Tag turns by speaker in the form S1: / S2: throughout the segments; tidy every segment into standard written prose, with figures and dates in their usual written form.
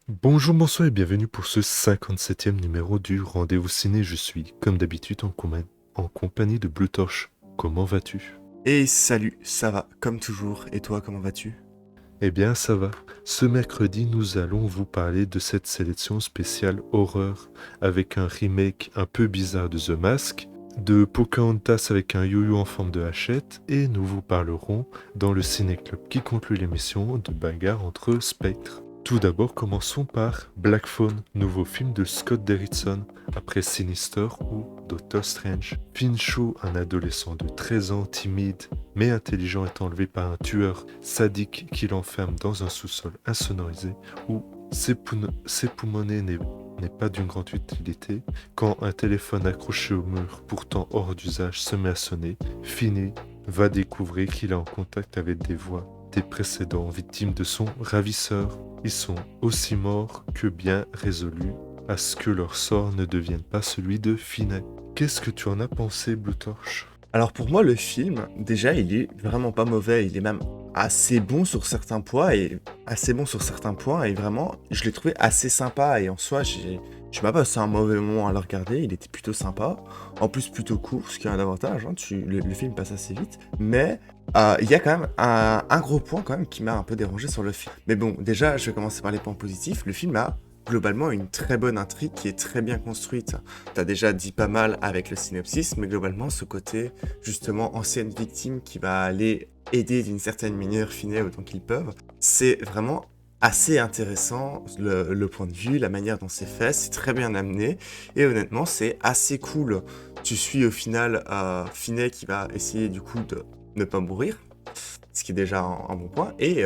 S1: Bonjour, bonsoir et bienvenue pour ce 57e numéro du Rendez-vous Ciné. Je suis, comme d'habitude, en compagnie de Blue Torch. Comment vas-tu?
S2: Et salut, ça va, comme toujours. Et toi, comment vas-tu?
S1: Eh bien, ça va. Ce mercredi, nous allons vous parler de cette sélection spéciale horreur avec un remake un peu bizarre de The Mask, de Pocahontas avec un yo-yo en forme de hachette, et nous vous parlerons, dans le Ciné-Club qui conclut l'émission, de bagarre entre spectres. Tout d'abord, commençons par Black Phone, nouveau film de Scott Derrickson, après Sinister ou Doctor Strange. Finchou, un adolescent de 13 ans timide mais intelligent, est enlevé par un tueur sadique qui l'enferme dans un sous-sol insonorisé où s'époumoner n'est pas d'une grande utilité quand un téléphone accroché au mur, pourtant hors d'usage, se met à sonner. Finney va découvrir qu'il est en contact avec des voix des précédents victimes de son ravisseur. Ils sont aussi morts que bien résolus à ce que leur sort ne devienne pas celui de Finney. Qu'est-ce que tu en as pensé, Blue Torch?
S2: Alors pour moi, le film, déjà, il est vraiment pas mauvais. Il est même assez bon sur certains points et vraiment, je l'ai trouvé assez sympa. Et en soi, je m'as passé un mauvais moment à le regarder. Il était plutôt sympa. En plus, plutôt court, ce qui est un avantage. Hein, le film passe assez vite. Mais il y a quand même un gros point quand même qui m'a un peu dérangé sur le film. Mais bon, déjà, je vais commencer par les points positifs. Le film a globalement une très bonne intrigue qui est très bien construite. T'as déjà dit pas mal avec le synopsis, mais globalement, ce côté, justement, ancienne victime qui va aller aider d'une certaine manière Finney autant qu'ils peuvent, c'est vraiment assez intéressant, le point de vue, la manière dont c'est fait, c'est très bien amené, et honnêtement, c'est assez cool. Tu suis au final Finney qui va essayer du coup de ne pas mourir, ce qui est déjà un bon point, et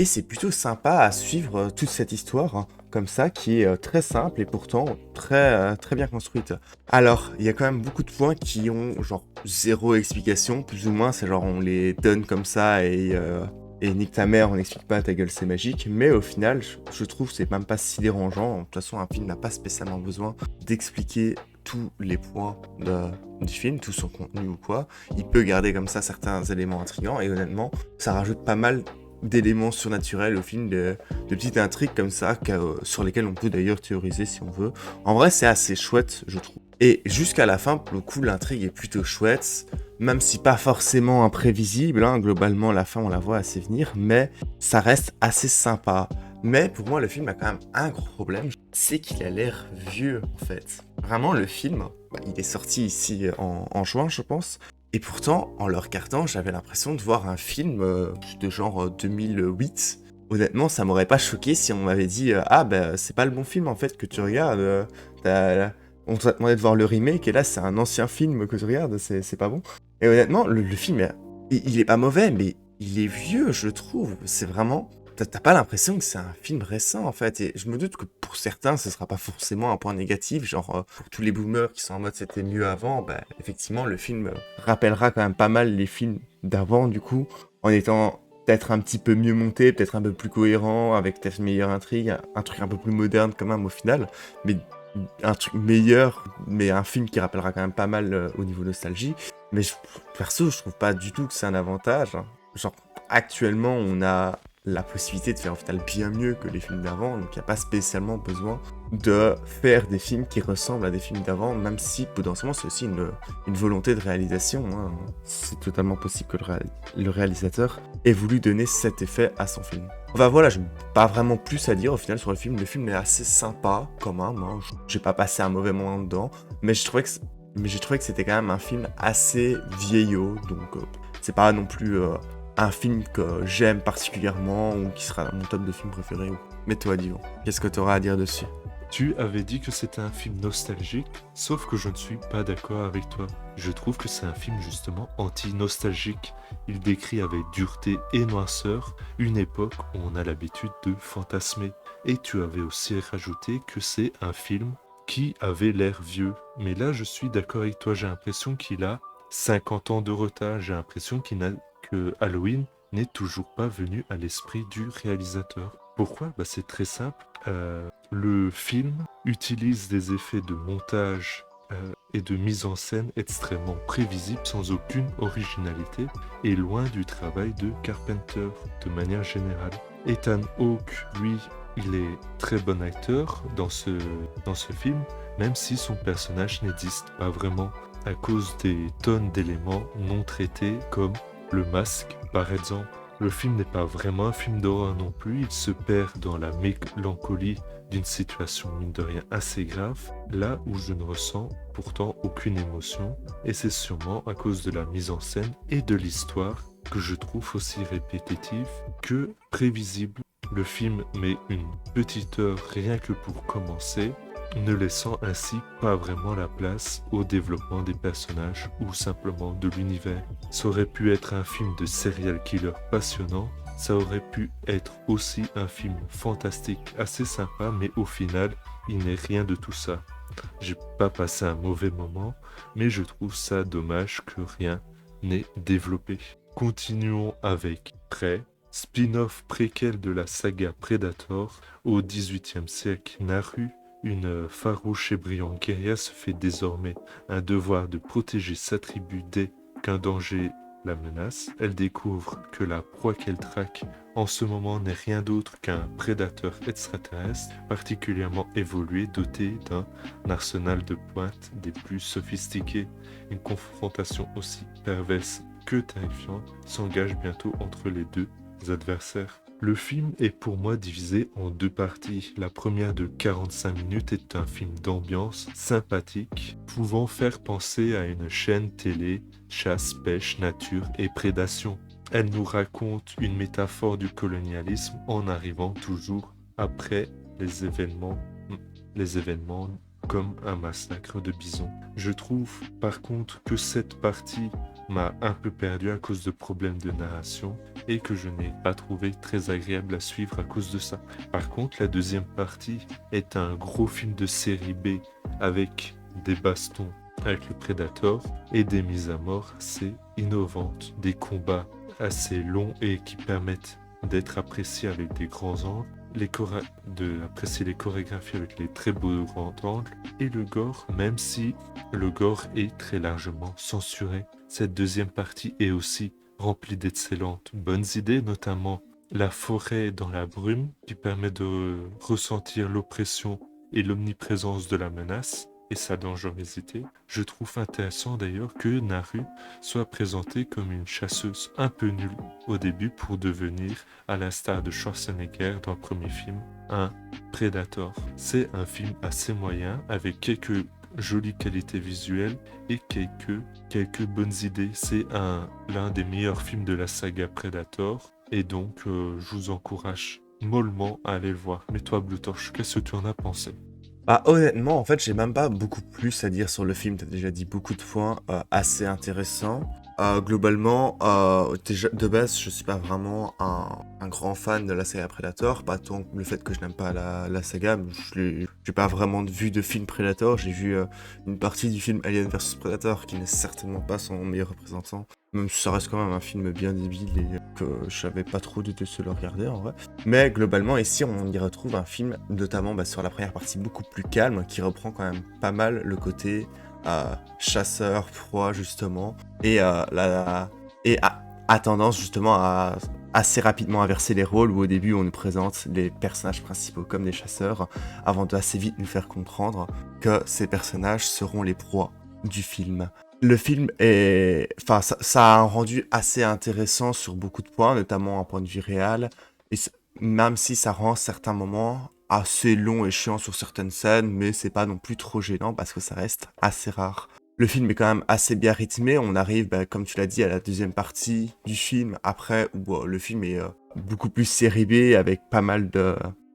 S2: c'est plutôt sympa à suivre toute cette histoire, hein, comme ça, qui est très simple et pourtant très bien construite. Alors, il y a quand même beaucoup de points qui ont genre zéro explication, plus ou moins, c'est genre on les donne comme ça et nique ta mère, on n'explique pas ta gueule c'est magique, mais au final, je trouve que c'est même pas si dérangeant. De toute façon, un film n'a pas spécialement besoin d'expliquer tous les points du film, tout son contenu ou quoi. Il peut garder comme ça certains éléments intrigants et honnêtement, ça rajoute pas mal d'éléments surnaturels au film, de petites intrigues comme ça, sur lesquelles on peut d'ailleurs théoriser si on veut. En vrai, c'est assez chouette, je trouve. Et jusqu'à la fin, pour le coup, l'intrigue est plutôt chouette, même si pas forcément imprévisible, hein, globalement, la fin, on la voit assez venir, mais ça reste assez sympa. Mais pour moi, le film a quand même un gros problème, c'est qu'il a l'air vieux, en fait. Vraiment, le film, il est sorti ici en juin, je pense, et pourtant, en le regardant, j'avais l'impression de voir un film de genre 2008. Honnêtement, ça m'aurait pas choqué si on m'avait dit ah ben c'est pas le bon film en fait que tu regardes. On t'a demandé de voir le remake et là c'est un ancien film que tu regardes, c'est pas bon. Et honnêtement, le film, il est pas mauvais, mais il est vieux, je trouve. C'est vraiment t'as pas l'impression que c'est un film récent en fait. Et je me doute que pour certains, ce sera pas forcément un point négatif. Genre, pour tous les boomers qui sont en mode c'était mieux avant, bah effectivement, le film rappellera quand même pas mal les films d'avant, du coup, en étant peut-être un petit peu mieux monté, peut-être un peu plus cohérent, avec peut-être une meilleure intrigue, un truc un peu plus moderne quand même au final. Mais un truc meilleur, mais un film qui rappellera quand même pas mal au niveau nostalgie. Mais perso, je trouve pas du tout que c'est un avantage, hein. Genre, actuellement, on a la possibilité de faire au final bien mieux que les films d'avant, donc il n'y a pas spécialement besoin de faire des films qui ressemblent à des films d'avant, même si potentiellement c'est aussi une volonté de réalisation, hein. C'est totalement possible que le réalisateur ait voulu donner cet effet à son film. Enfin voilà, je n'ai pas vraiment plus à dire au final sur le film. Le film est assez sympa quand même, hein. J'ai pas passé un mauvais moment dedans, mais j'ai trouvé que c'était quand même un film assez vieillot, donc c'est pas non plus un film que j'aime particulièrement ou qui sera mon top de films préférés. Mais toi, Dion, qu'est-ce que tu auras à dire dessus?
S1: Tu avais dit que c'était un film nostalgique, sauf que je ne suis pas d'accord avec toi. Je trouve que c'est un film justement anti-nostalgique. Il décrit avec dureté et noirceur une époque où on a l'habitude de fantasmer. Et tu avais aussi rajouté que c'est un film qui avait l'air vieux. Mais là, je suis d'accord avec toi, j'ai l'impression qu'il a 50 ans de retard. J'ai l'impression que Halloween n'est toujours pas venu à l'esprit du réalisateur. Pourquoi? Bah, c'est très simple. Le film utilise des effets de montage et de mise en scène extrêmement prévisibles sans aucune originalité et loin du travail de Carpenter de manière générale. Ethan Hawke, lui, il est très bon acteur dans ce film, même si son personnage n'existe pas vraiment à cause des tonnes d'éléments non traités comme le masque par exemple. Le film n'est pas vraiment un film d'horreur non plus, il se perd dans la mélancolie d'une situation mine de rien assez grave, là où je ne ressens pourtant aucune émotion, et c'est sûrement à cause de la mise en scène et de l'histoire que je trouve aussi répétitive que prévisible. Le film met une petite heure rien que pour commencer, ne laissant ainsi pas vraiment la place au développement des personnages ou simplement de l'univers. Ça aurait pu être un film de serial killer passionnant, ça aurait pu être aussi un film fantastique assez sympa, mais au final, il n'est rien de tout ça. J'ai pas passé un mauvais moment, mais je trouve ça dommage que rien n'ait développé. Continuons avec Prey, spin-off préquel de la saga Predator. Au XVIIIe siècle, Naru, une farouche et brillante guerrière, se fait désormais un devoir de protéger sa tribu dès qu'un danger la menace. Elle découvre que la proie qu'elle traque en ce moment n'est rien d'autre qu'un prédateur extraterrestre particulièrement évolué, doté d'un arsenal de pointe des plus sophistiqués. Une confrontation aussi perverse que terrifiante s'engage bientôt entre les deux adversaires. Le film est pour moi divisé en deux parties. La première de 45 minutes est un film d'ambiance sympathique, pouvant faire penser à une chaîne télé, chasse, pêche, nature et prédation. Elle nous raconte une métaphore du colonialisme en arrivant toujours après les événements comme un massacre de bisons. Je trouve par contre que cette partie m'a un peu perdu à cause de problèmes de narration et que je n'ai pas trouvé très agréable à suivre à cause de ça. Par contre, la deuxième partie est un gros film de série B avec des bastons avec le Predator et des mises à mort assez innovantes, des combats assez longs et qui permettent d'être appréciés avec des grands angles, apprécier les chorégraphies avec les très beaux grands angles et le gore, même si le gore est très largement censuré. Cette deuxième partie est aussi remplie d'excellentes bonnes idées, notamment la forêt dans la brume qui permet de ressentir l'oppression et l'omniprésence de la menace et sa dangerosité. Je trouve intéressant d'ailleurs que Naru soit présentée comme une chasseuse un peu nulle au début pour devenir, à l'instar de Schwarzenegger dans le premier film, un Predator. C'est un film assez moyen avec quelques jolies qualités visuelles et quelques bonnes idées. C'est l'un des meilleurs films de la saga Predator et donc je vous encourage mollement à aller le voir. Mais toi Blue Torch, qu'est-ce que tu en as pensé?
S2: Bah, honnêtement, en fait, j'ai même pas beaucoup plus à dire sur le film. T'as déjà dit beaucoup de points assez intéressants. Globalement, déjà, de base, je suis pas vraiment un grand fan de la saga Predator. Pas tant le fait que je n'aime pas la saga, mais j'ai pas vraiment vu de film Predator. J'ai vu une partie du film Alien vs Predator, qui n'est certainement pas son meilleur représentant. Même si ça reste quand même un film bien débile et que je savais pas trop de se le regarder en vrai. Mais globalement, ici, on y retrouve un film, notamment sur la première partie, beaucoup plus calme, qui reprend quand même pas mal le côté chasseur, proie, justement, et a tendance justement à assez rapidement inverser les rôles, où au début, on nous présente les personnages principaux comme des chasseurs, avant de assez vite nous faire comprendre que ces personnages seront les proies du film. Le film est... Enfin, ça a un rendu assez intéressant sur beaucoup de points, notamment un point de vue réel. Et même si ça rend certains moments assez longs et chiants sur certaines scènes, mais c'est pas non plus trop gênant parce que ça reste assez rare. Le film est quand même assez bien rythmé. On arrive, comme tu l'as dit, à la deuxième partie du film, après où le film est beaucoup plus série B, avec pas mal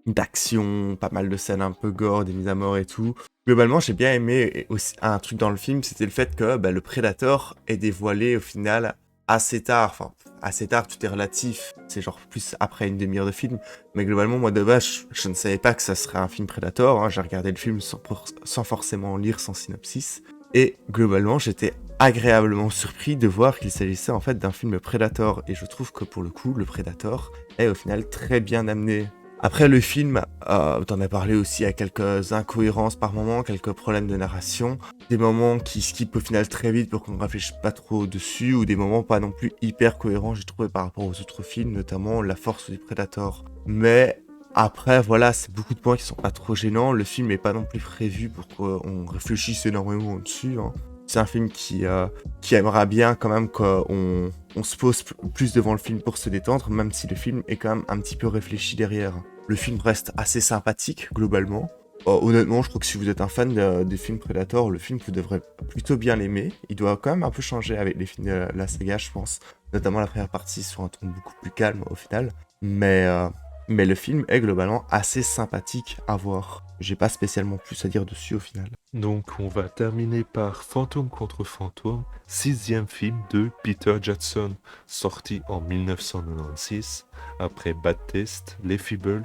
S2: d'action, pas mal de scènes un peu gore, des mises à mort et tout. Globalement, j'ai bien aimé aussi un truc dans le film, c'était le fait que le Predator est dévoilé au final assez tard. Enfin, assez tard, tout est relatif. C'est genre plus après une demi-heure de film. Mais globalement, moi de base, je ne savais pas que ça serait un film Predator. Hein. J'ai regardé le film sans forcément lire son synopsis. Et globalement, j'étais agréablement surpris de voir qu'il s'agissait en fait d'un film Predator. Et je trouve que pour le coup, le Predator est au final très bien amené. Après le film, t'en as parlé aussi, à quelques incohérences par moment, quelques problèmes de narration, des moments qui skippent au final très vite pour qu'on ne réfléchisse pas trop dessus, ou des moments pas non plus hyper cohérents, j'ai trouvé, par rapport aux autres films, notamment La Force du Predator. Mais Après, voilà, c'est beaucoup de points qui sont pas trop gênants. Le film est pas non plus prévu pour qu'on réfléchisse énormément dessus, hein. C'est un film qui aimera bien quand même qu'on se pose plus devant le film pour se détendre, même si le film est quand même un petit peu réfléchi derrière. Le film reste assez sympathique, globalement. Honnêtement, je crois que si vous êtes un fan des films Predator, le film, vous devrez plutôt bien l'aimer. Il doit quand même un peu changer avec les films de la saga, je pense. Notamment la première partie sur un ton beaucoup plus calme au final. Mais le film est globalement assez sympathique à voir. J'ai pas spécialement plus à dire dessus au final.
S1: Donc on va terminer par Fantôme contre Fantôme, 6e film de Peter Jackson, sorti en 1996, après Bad Taste, Les Feebles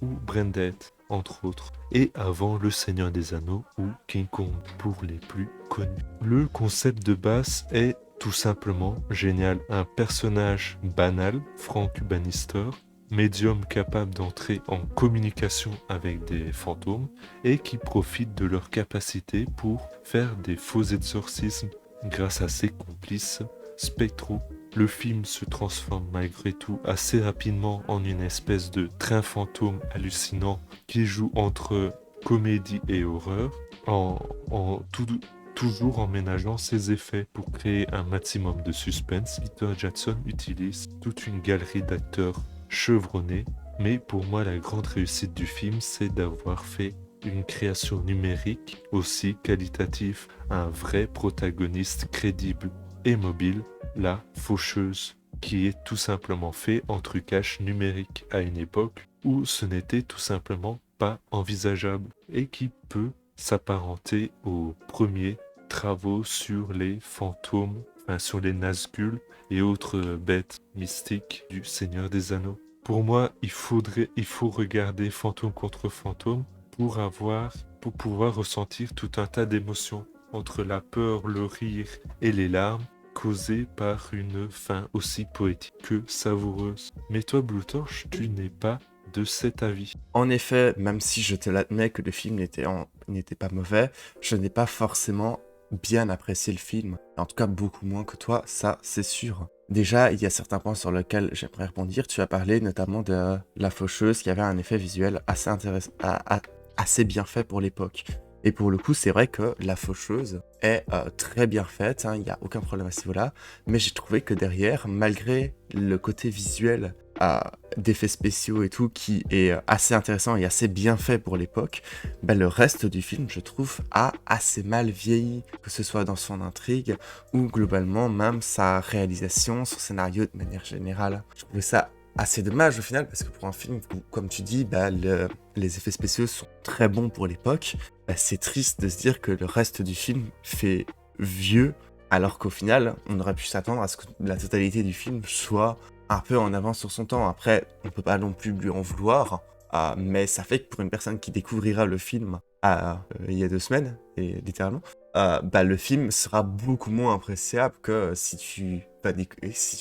S1: ou Branded, entre autres, et avant Le Seigneur des Anneaux ou King Kong pour les plus connus. Le concept de base est tout simplement génial. Un personnage banal, Frank Bannister, médium capable d'entrer en communication avec des fantômes et qui profitent de leur capacité pour faire des faux exorcismes grâce à ses complices spectraux. Le film se transforme malgré tout assez rapidement en une espèce de train fantôme hallucinant qui joue entre comédie et horreur toujours en ménageant ses effets pour créer un maximum de suspense. Peter Jackson utilise toute une galerie d'acteurs chevronnés, mais pour moi la grande réussite du film c'est d'avoir fait une création numérique aussi qualitative, un vrai protagoniste crédible et mobile, la faucheuse, qui est tout simplement fait en trucage numérique à une époque où ce n'était tout simplement pas envisageable et qui peut s'apparenter aux premiers travaux sur les fantômes, sur les Nazgûl et autres bêtes mystiques du Seigneur des Anneaux. Pour moi, il faut regarder Fantôme contre Fantôme pour pouvoir ressentir tout un tas d'émotions entre la peur, le rire et les larmes causées par une fin aussi poétique que savoureuse. Mais toi, Blue Torch, tu n'es pas de cet avis.
S2: En effet, même si je te l'admets que le film n'était pas mauvais, je n'ai pas forcément bien apprécié le film. En tout cas, beaucoup moins que toi, ça c'est sûr. Déjà, il y a certains points sur lesquels j'aimerais rebondir. Tu as parlé notamment de la faucheuse qui avait un effet visuel assez intéressant, assez bien fait pour l'époque. Et pour le coup, c'est vrai que la faucheuse est très bien faite, hein, il n'y a aucun problème à ce niveau-là. Mais j'ai trouvé que derrière, malgré le côté visuel d'effets spéciaux et tout, qui est assez intéressant et assez bien fait pour l'époque, bah, le reste du film, je trouve, a assez mal vieilli, que ce soit dans son intrigue ou globalement même sa réalisation, son scénario de manière générale. Je trouvais ça assez dommage au final, parce que pour un film où, comme tu dis, bah, les effets spéciaux sont très bons pour l'époque, bah, c'est triste de se dire que le reste du film fait vieux, alors qu'au final, on aurait pu s'attendre à ce que la totalité du film soit un peu en avance sur son temps. Après, on peut pas non plus lui en vouloir, mais ça fait que pour une personne qui découvrira le film il y a 2 semaines, et littéralement, bah, le film sera beaucoup moins appréciable que si tu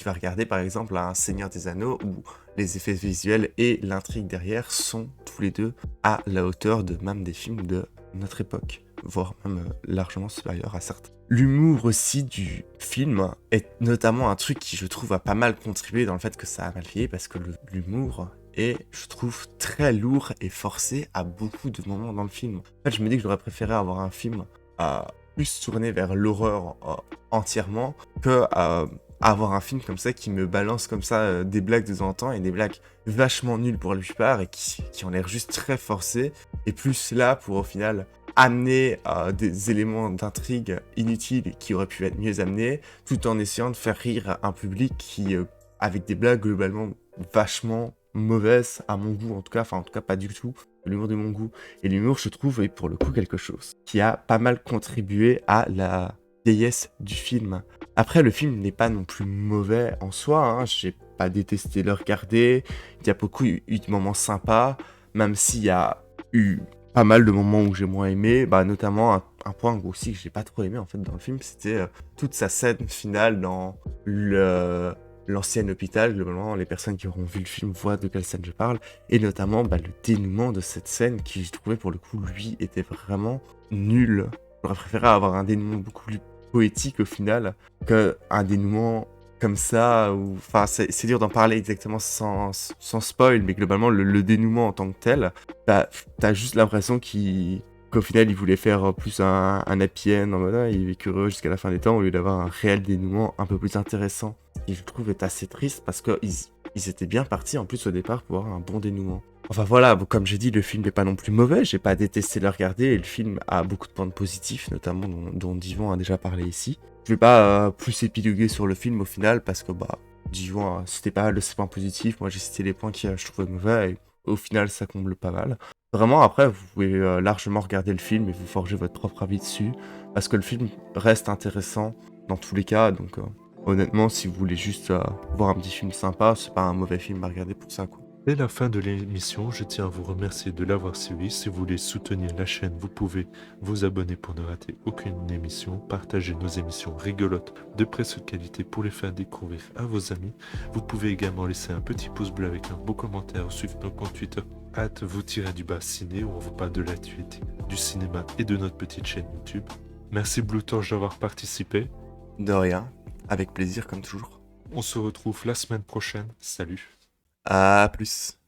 S2: vas regarder par exemple Un Seigneur des Anneaux où les effets visuels et l'intrigue derrière sont tous les deux à la hauteur de même des films de notre époque, voire même largement supérieur à certains. L'humour aussi du film est notamment un truc qui je trouve a pas mal contribué dans le fait que ça a mal vieilli, parce que l'humour est, je trouve, très lourd et forcé à beaucoup de moments dans le film. En fait, je me dis que j'aurais préféré avoir un film plus tourné vers l'horreur entièrement que avoir un film comme ça qui me balance comme ça des blagues de temps en temps, et des blagues vachement nulles pour la plupart et qui ont l'air juste très forcées, et plus là pour au final amener des éléments d'intrigue inutiles qui auraient pu être mieux amenés, tout en essayant de faire rire un public qui, avec des blagues globalement vachement mauvaises à mon goût, en tout cas pas du tout l'humour de mon goût. Et l'humour, je trouve, est pour le coup quelque chose qui a pas mal contribué à la vieillesse du film. Après, le film n'est pas non plus mauvais en soi, hein. J'ai pas détesté le regarder, il y a beaucoup eu de moments sympas, même s'il y a eu pas mal de moments où j'ai moins aimé, bah, notamment un point aussi que j'ai pas trop aimé en fait dans le film, c'était toute sa scène finale dans l'ancien hôpital. Globalement, les personnes qui auront vu le film voient de quelle scène je parle, et notamment bah, le dénouement de cette scène qui, je trouvais pour le coup, lui, était vraiment nul. J'aurais préféré avoir un dénouement beaucoup plus poétique au final qu'un dénouement comme ça, ou enfin c'est dur d'en parler exactement sans spoil, mais globalement le dénouement en tant que tel, t'as juste l'impression qu'au final il voulait faire plus un happy end en mode il est vécu heureux jusqu'à la fin des temps au lieu d'avoir un réel dénouement un peu plus intéressant. Et je trouve est assez triste parce qu'ils étaient bien partis en plus au départ pour avoir un bon dénouement. Enfin voilà, bon, comme j'ai dit, le film n'est pas non plus mauvais, j'ai pas détesté le regarder, et le film a beaucoup de points positifs, notamment dont Divan a déjà parlé ici. Je vais pas plus épiloguer sur le film au final, parce que Divan c'était pas mal de ses points positifs, moi j'ai cité les points qui je trouvais mauvais, et au final ça comble pas mal. Vraiment après, vous pouvez largement regarder le film et vous forger votre propre avis dessus, parce que le film reste intéressant dans tous les cas, donc honnêtement si vous voulez juste voir un petit film sympa, c'est pas un mauvais film à regarder pour ça quoi.
S1: Dès la fin de l'émission, je tiens à vous remercier de l'avoir suivi. Si vous voulez soutenir la chaîne, vous pouvez vous abonner pour ne rater aucune émission, partager nos émissions rigolotes de précieuse qualité pour les faire découvrir à vos amis. Vous pouvez également laisser un petit pouce bleu avec un beau commentaire ou suivre nos comptes Twitter @vous-ciné où on vous parle de l'actualité, du cinéma et de notre petite chaîne YouTube. Merci Blue Torch d'avoir participé.
S2: De rien, avec plaisir comme toujours.
S1: On se retrouve la semaine prochaine. Salut.
S2: À plus.